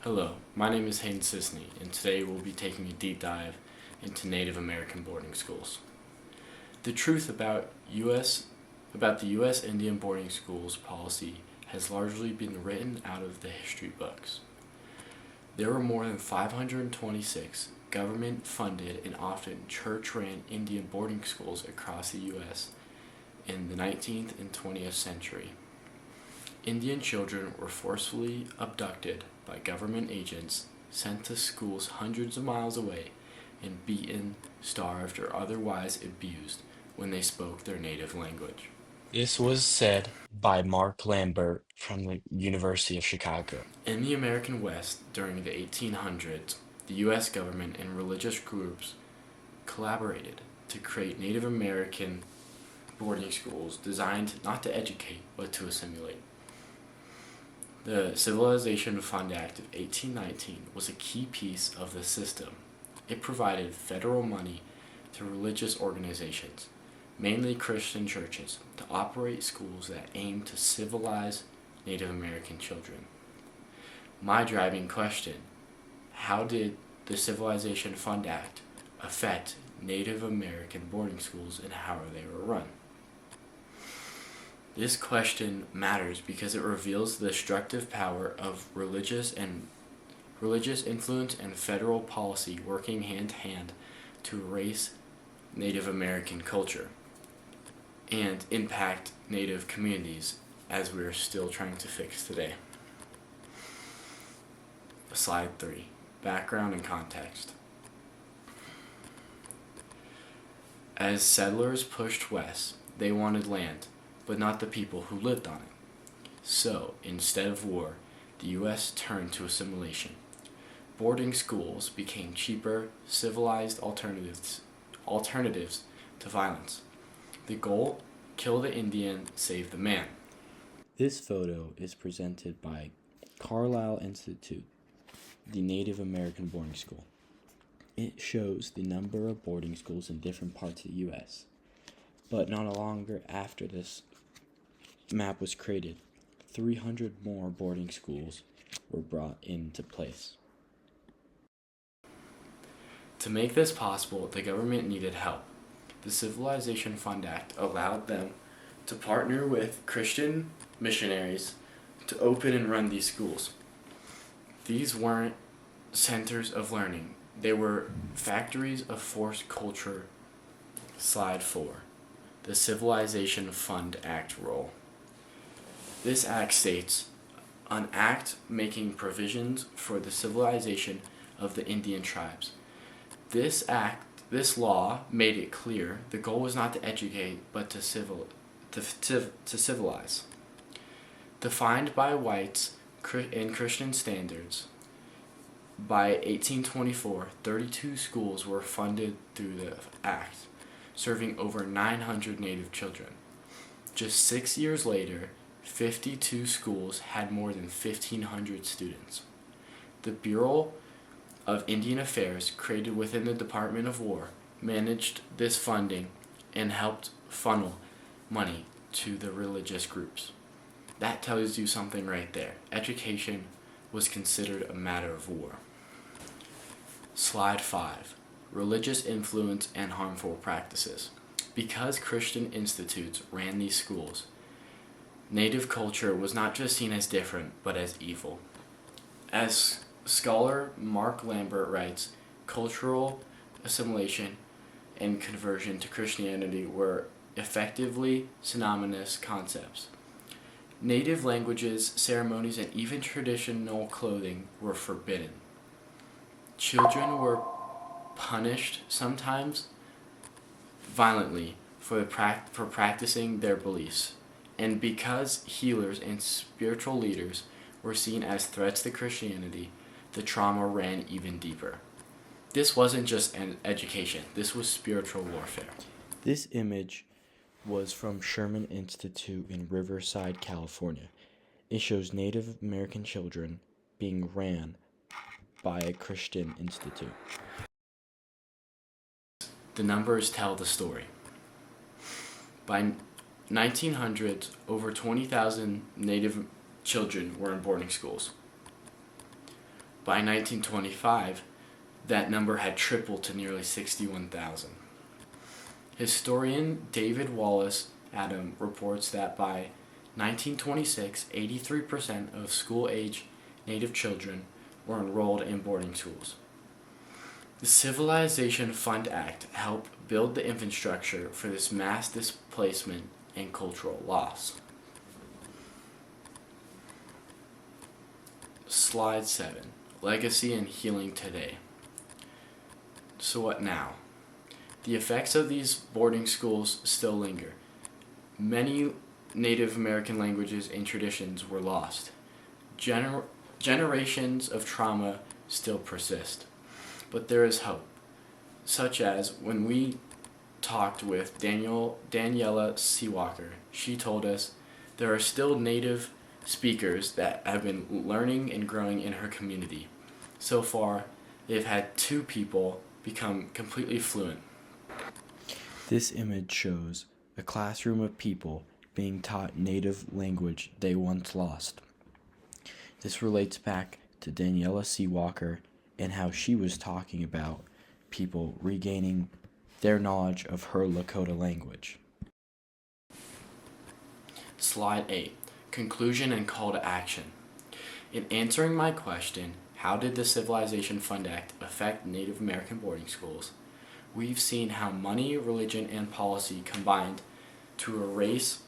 Hello, my name is Hayden Sisney, and today we'll be taking a deep dive into Native American boarding schools. The truth about the U.S. Indian boarding schools policy has largely been written out of the history books. There were more than 526 government-funded and often church-ran Indian boarding schools across the U.S. in the 19th and 20th century. Indian children were forcefully abducted by government agents, sent to schools hundreds of miles away, and beaten, starved, or otherwise abused when they spoke their native language. This was said by Mark Lambert from the University of Chicago. In the American West during the 1800s, the U.S. government and religious groups collaborated to create Native American boarding schools designed not to educate but to assimilate. The Civilization Fund Act of 1819 was a key piece of the system. It provided federal money to religious organizations, mainly Christian churches, to operate schools that aimed to civilize Native American children. My driving question: how did the Civilization Fund Act affect Native American boarding schools and how they were run? This question matters because it reveals the destructive power of religious influence and federal policy working hand in hand to erase Native American culture and impact Native communities, as we are still trying to fix today. Slide 3. Background and context. As settlers pushed west, they wanted land, but not the people who lived on it. So, instead of war, the U.S. turned to assimilation. Boarding schools became cheaper, civilized alternatives to violence. The goal: kill the Indian, save the man. This photo is presented by Carlisle Institute, the Native American boarding school. It shows the number of boarding schools in different parts of the U.S., but not longer after this map was created, 300 more boarding schools were brought into place. To make this possible, the government needed help. The Civilization Fund Act allowed them to partner with Christian missionaries to open and run these schools. These weren't centers of learning, they were factories of forced culture. Slide 4. The Civilization Fund Act role. This act states, an act making provisions for the civilization of the Indian tribes. This law made it clear the goal was not to educate but to civilize. Defined by whites and Christian standards, by 1824, 32 schools were funded through the act, serving over 900 Native children. Just 6 years later, 52 schools had more than 1,500 students. The Bureau of Indian Affairs, created within the Department of War, managed this funding and helped funnel money to the religious groups. That tells you something right there. Education was considered a matter of war. Slide 5. Religious influence and harmful practices. Because Christian institutes ran these schools, Native culture was not just seen as different, but as evil. As scholar Mark Lambert writes, cultural assimilation and conversion to Christianity were effectively synonymous concepts. Native languages, ceremonies, and even traditional clothing were forbidden. Children were punished, sometimes violently, for practicing their beliefs. And because healers and spiritual leaders were seen as threats to Christianity, the trauma ran even deeper. This wasn't just an education, this was spiritual warfare. This image was from Sherman Institute in Riverside, California. It shows Native American children being ran by a Christian institute. The numbers tell the story. By 1900s, over 20,000 Native children were in boarding schools. by 1925, that number had tripled to nearly 61,000. Historian David Wallace Adam reports that by 1926, 83% of school-age Native children were enrolled in boarding schools. The Civilization Fund Act helped build the infrastructure for this mass displacement and cultural loss. Slide 7. Legacy and healing today. So what now? The effects of these boarding schools still linger. Many Native American languages and traditions were lost. Generations of trauma still persist. But there is hope, such as when we talked with Daniela Seawalker. She told us there are still Native speakers that have been learning and growing in her community. So far, they've had 2 people become completely fluent. This image shows a classroom of people being taught native language they once lost. This relates back to Daniela Seawalker and how she was talking about people regaining their knowledge of her Lakota language. Slide 8. Conclusion and call to action. In answering my question, how did the Civilization Fund Act affect Native American boarding schools? We've seen how money, religion, and policy combined to erase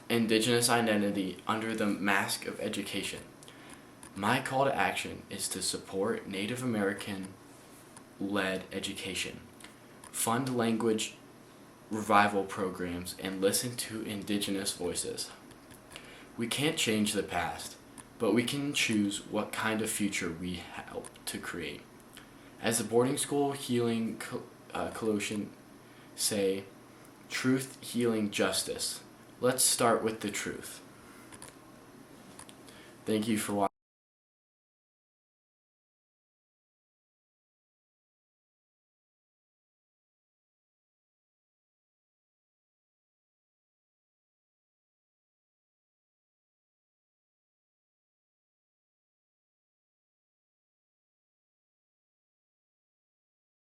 Indigenous identity under the mask of education. My call to action is to support Native American-led education, fund language revival programs, and listen to Indigenous voices. We can't change the past, but we can choose what kind of future we help to create. As the boarding school healing coalition say, truth, healing, justice. Let's start with the truth. Thank you for watching.